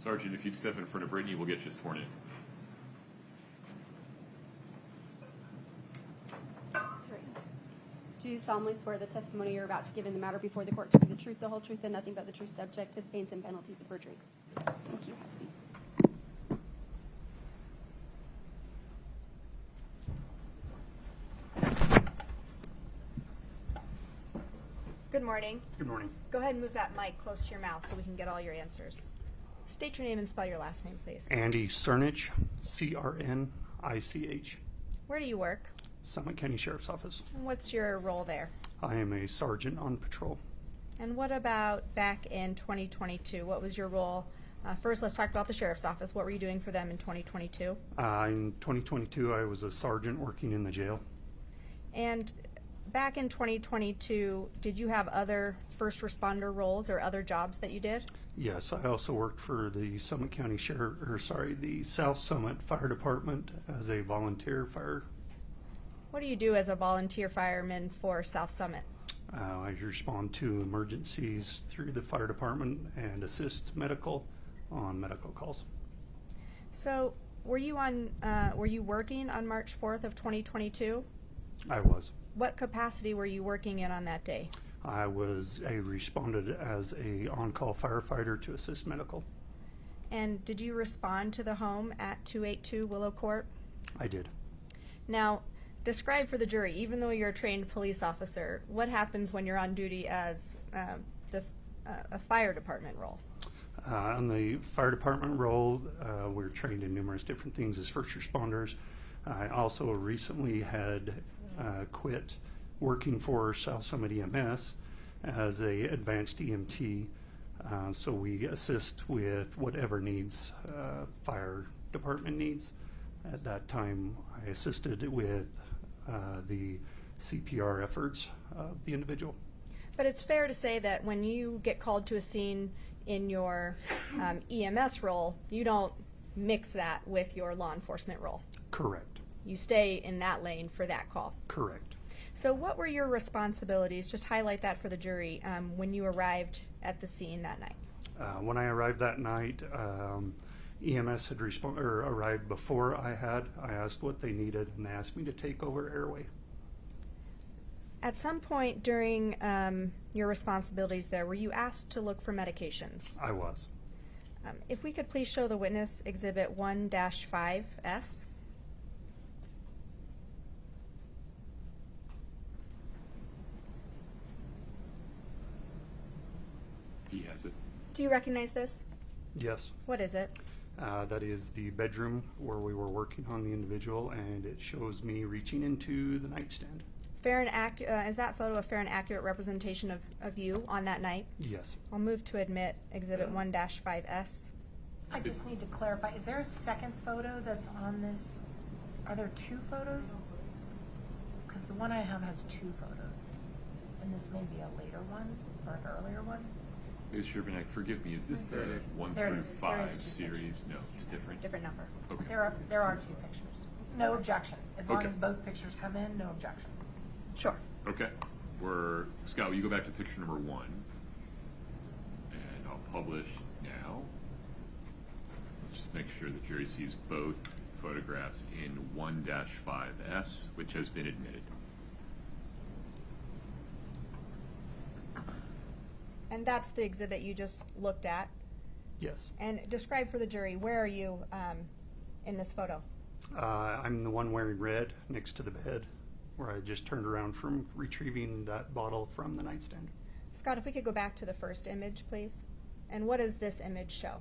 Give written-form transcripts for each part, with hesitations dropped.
Sergeant, if you'd step in front of Brittany, we'll get you sworn in. Do you solemnly swear the testimony you're about to give in the matter before the court to be the truth, the whole truth, and nothing but the truth, subject to the pains and penalties of perjury? Thank you. Have a seat. Good morning. Good morning. Go ahead and move that mic close to your mouth so we can get all your answers. State your name and spell your last name, please. Andy Cernich, C-R-N-I-C-H. Where do you work? Summit County Sheriff's Office. And what's your role there? I am a sergeant on patrol. And what about back in 2022? What was your role? First, let's talk about the Sheriff's Office. What were you doing for them in 2022? In 2022, I was a sergeant working in the jail. And back in 2022, did you have other first responder roles or other jobs that you did? Yes, I also worked for the Summit County the South Summit Fire Department as a volunteer fire. What do you do as a volunteer fireman for South Summit? I respond to emergencies through the fire department and assist on medical calls. So, were you working on March 4th of 2022? I was. What capacity were you working in on that day? I responded as a on-call firefighter to assist medical. And did you respond to the home at 282 Willow Court? I did. Now, describe for the jury, even though you're a trained police officer, what happens when you're on duty as a fire department role? On the fire department role, we're trained in numerous different things as first responders. I also recently had quit working for South Summit EMS as a advanced EMT, so we assist with whatever needs fire department needs. At that time, I assisted with the CPR efforts of the individual. But it's fair to say that when you get called to a scene in your EMS role, you don't mix that with your law enforcement role. Correct. You stay in that lane for that call. Correct. So what were your responsibilities? Just highlight that for the jury when you arrived at the scene that night. When I arrived that night, EMS had arrived before I had. I asked what they needed, and they asked me to take over airway. At some point during your responsibilities there, were you asked to look for medications? I was. If we could please show the witness Exhibit 1-5S. He has it. Do you recognize this? Yes. What is it? That is the bedroom where we were working on the individual, and it shows me reaching into the nightstand. Fair and is that photo a fair and accurate representation of you on that night? Yes. I'll move to admit Exhibit 1-5S. I just need to clarify, is there a second photo that's on this? Are there two photos? Because the one I have has two photos. And this may be a later one or an earlier one. Ms. Sherbanek, forgive me, is this the 1 There through is 5 two series? pictures. No, it's different. Different number. Okay. There are two pictures. No objection. As long Okay. as both pictures come in, no objection. Sure. Okay. Scott, will you go back to picture number 1? And I'll publish now. Just make sure the jury sees both photographs in 1-5S, which has been admitted. And that's the exhibit you just looked at. Yes. And describe for the jury, where are you in this photo? I'm the one wearing red next to the bed, where I just turned around from retrieving that bottle from the nightstand. Scott, if we could go back to the first image, please. And what does this image show?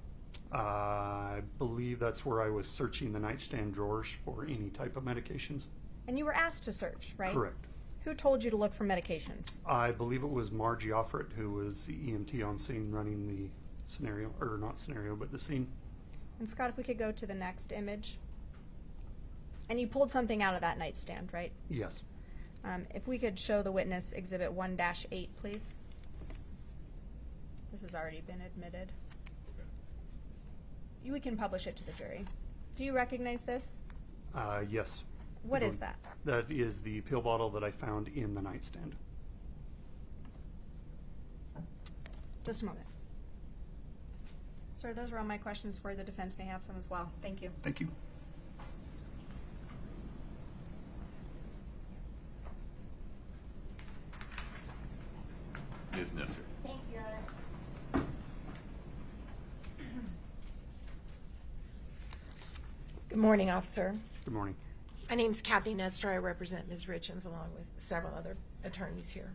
I believe that's where I was searching the nightstand drawers for any type of medications. And you were asked to search, right? Correct. Who told you to look for medications? I believe it was Margie Offred, who was the EMT on scene running the scenario, or not scenario, but the scene. And Scott, if we could go to the next image. And you pulled something out of that nightstand, right? Yes. If we could show the witness Exhibit 1-8, please. This has already been admitted. We can publish it to the jury. Do you recognize this? Yes. What is that? That is the pill bottle that I found in the nightstand. Just a moment. Sir, those are all my questions for the defense may have some as well. Thank you. Thank you. Ms. Nestor. Thank you, Your Honor. Good morning, officer. Good morning. My name's Kathy Nestor. I represent Ms. Richins along with several other attorneys here.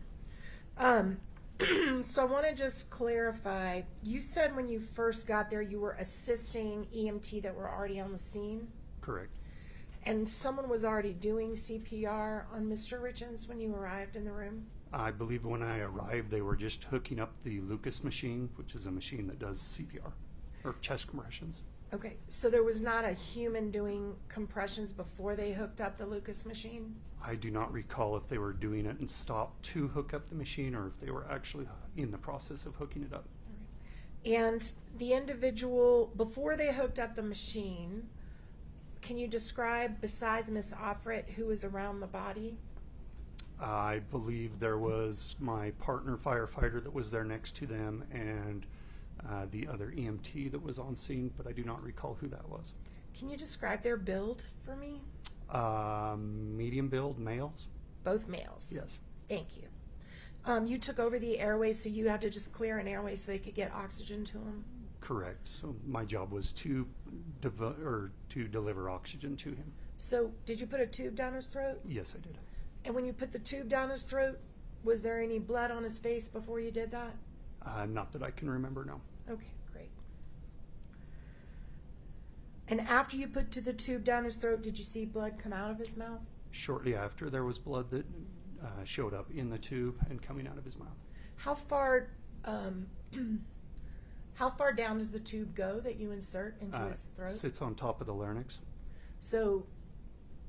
So I want to just clarify, you said when you first got there you were assisting EMT that were already on the scene, Correct. and someone was already doing CPR on Mr. Richins when you arrived in the room? I believe when I arrived, they were just hooking up the Lucas machine, which is a machine that does CPR, or chest compressions. Okay, so there was not a human doing compressions before they hooked up the Lucas machine? I do not recall if they were doing it and stopped to hook up the machine or if they were actually in the process of hooking it up. And the individual, before they hooked up the machine, can you describe, besides Miss Offred, who was around the body? I believe there was my partner firefighter that was there next to them and the other EMT that was on scene, but I do not recall who that was. Can you describe their build for me? Medium build males? Both males? Yes. Thank you. You took over the airway, so you had to just clear an airway so they could get oxygen to them? Correct. So my job was to deliver oxygen to him. So did you put a tube down his throat? Yes, I did. And when you put the tube down his throat, was there any blood on his face before you did that? Not that I can remember, no. Okay, great. And after you put the tube down his throat, did you see blood come out of his mouth? Shortly after, there was blood that showed up in the tube and coming out of his mouth. How far down does the tube go that you insert into his throat? Sits on top of the larynx. So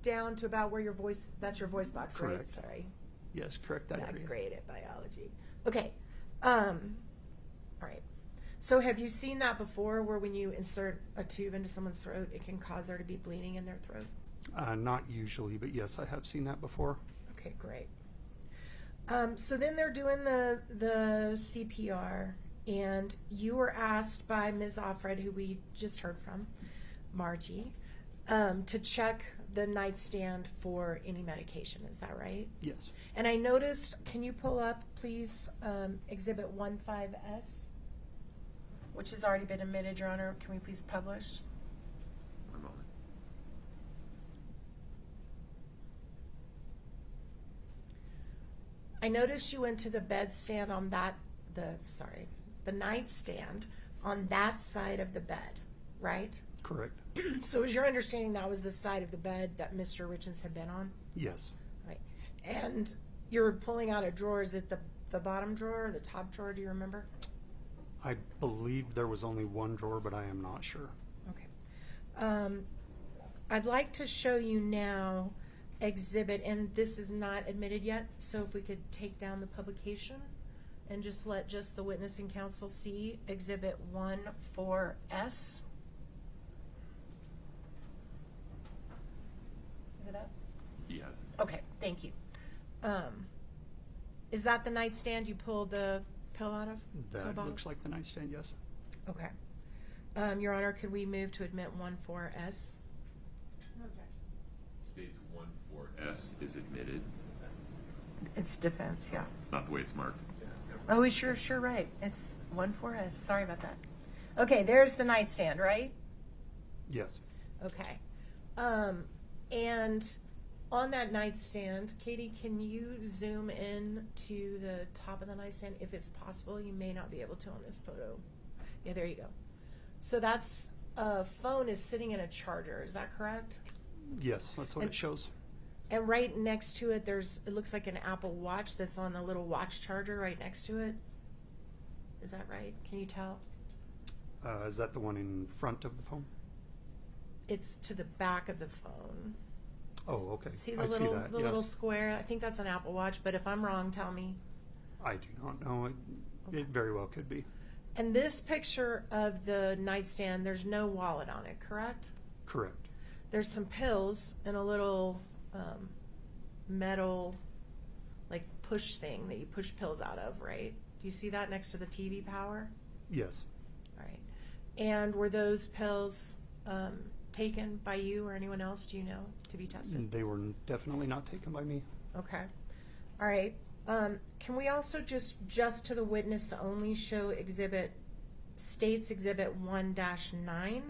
down to about where your voice, that's your voice box, right? Correct. Sorry. Yes, correct that Not area. great at biology. Okay. All right. So have you seen that before where when you insert a tube into someone's throat, it can cause there to be bleeding in their throat? Not usually, but yes, I have seen that before. Okay, great. So then they're doing the CPR, and you were asked by Ms. Offred, who we just heard from, Margie, to check the nightstand for any medication. Is that right? Yes. And I noticed, can you pull up, please, Exhibit 15S, which has already been admitted, Your Honor. Can we please publish? One moment. I noticed you went to the bedstand on that, the nightstand on that side of the bed, right? Correct. So is your understanding that was the side of the bed that Mr. Richins had been on? Yes. Right. And you're pulling out a drawer. Is it the bottom drawer or the top drawer? Do you remember? I believe there was only one drawer, but I am not sure. Okay. I'd like to show you now exhibit, and this is not admitted yet, so if we could take down the publication and just let just the witness and counsel see Exhibit 14S. Is it up? He has it. Okay, thank you. Is that the nightstand you pulled the pill out of? Pill That bottle? looks like the nightstand, yes. Okay. Your Honor, could we move to admit 14S? No objection. States 14S is admitted. It's defense, yeah. It's not the way it's marked. Oh, sure, right. It's 14S. Sorry about that. Okay, there's the nightstand, right? Yes. Okay. And on that nightstand, Katie, can you zoom in to the top of the nightstand if it's possible? You may not be able to on this photo. Yeah, there you go. So that's phone is sitting in a charger. Is that correct? Yes, that's what And- it shows. And right next to it, it looks like an Apple Watch that's on the little watch charger right next to it. Is that right? Can you tell? Is that the one in front of the phone? It's to the back of the phone. Oh, okay. See I the little see that. the yes. little square? I think that's an Apple Watch, but if I'm wrong, tell me. I do not know. It very well could be. And this picture of the nightstand, there's no wallet on it, correct? Correct. There's some pills and a little metal, like push thing that you push pills out of, right? Do you see that next to the TV power? Yes. All right. And were those pills taken by you or anyone else, do you know, to be tested? They were definitely not taken by me. Okay. All right. Can we also just to the witness only show State's Exhibit 1-9?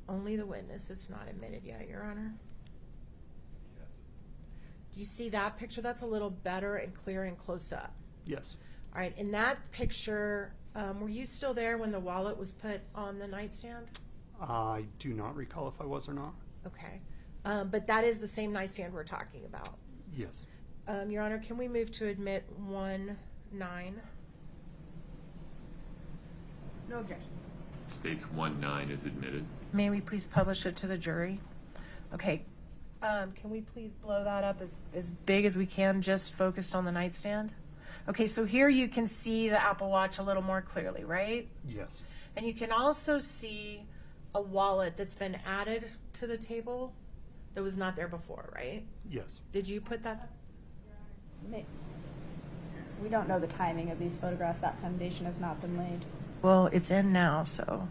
Only the witness. It's not admitted yet, Your Honor. Do you see that picture? That's a little better and clear and close up. Yes. All right. In that picture, were you still there when the wallet was put on the nightstand? I do not recall if I was or not. Okay. But that is the same nightstand we're talking about. Yes. Your Honor, can we move to admit 1-9? No objection. States 1-9 is admitted. May we please publish it to the jury? Okay. Can we please blow that up as big as we can, just focused on the nightstand? Okay, so here you can see the Apple Watch a little more clearly, right? Yes. And you can also see a wallet that's been added to the table that was not there before, right? Yes. Did you put that? We don't know the timing of these photographs. That foundation has not been laid. Well, it's in now, so.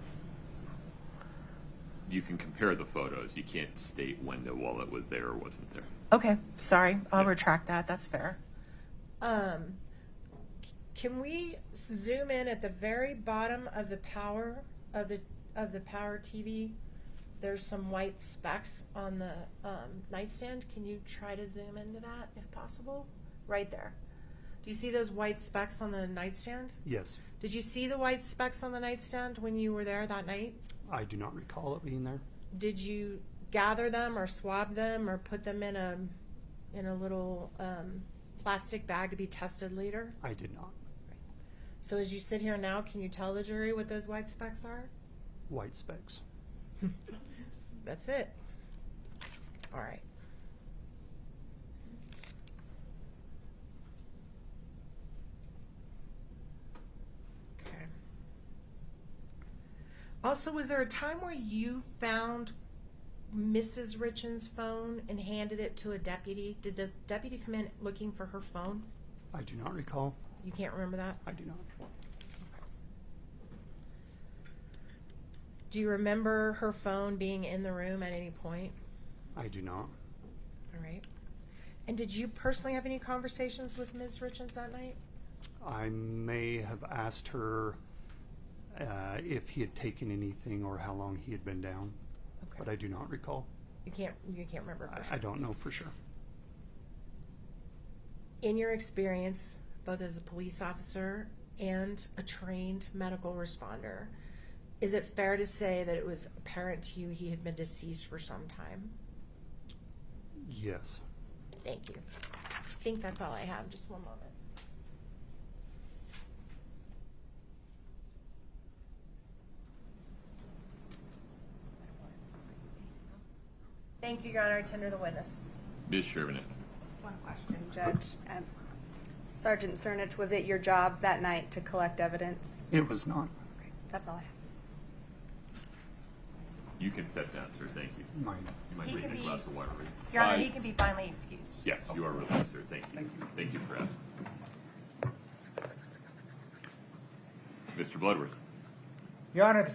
You can compare the photos. You can't state when the wallet was there or wasn't there. Okay, sorry. I'll Yeah. retract that. That's fair. Can we zoom in at the very bottom of the power of the power TV? There's some white specks on the nightstand. Can you try to zoom into that if possible? Right there. Do you see those white specks on the nightstand? Yes. Did you see the white specks on the nightstand when you were there that night? I do not recall it being there. Did you gather them or swab them or put them in a little plastic bag to be tested later? I did not. So as you sit here now, can you tell the jury what those white specks are? White specks. That's it. All right. Okay. Also, was there a time where you found Mrs. Richins' phone and handed it to a deputy? Did the deputy come in looking for her phone? I do not recall. You can't remember that? I do not. Do you remember her phone being in the room at any point? I do not. All right. And did you personally have any conversations with Ms. Richins that night? I may have asked her if he had taken anything or how long he had been down, Okay. but I do not recall. You can't remember for sure. I don't know for sure. In your experience, both as a police officer and a trained medical responder, is it fair to say that it was apparent to you he had been deceased for some time? Yes. Thank you. I think that's all I have. Just one moment. Thank you, Your Honor. I tender the witness. Ms. Shervinick. One question, Judge. Sergeant Cernich, was it your job that night to collect evidence? It was not. Okay, that's all I have. You can step down, sir. Thank you. Mine. You might He leave can a be- glass of water. Your Honor, Bye. he can be finally excused. Yes, you are released, sir. Thank you. Thank you for asking. Mr. Bloodworth. Your Honor, the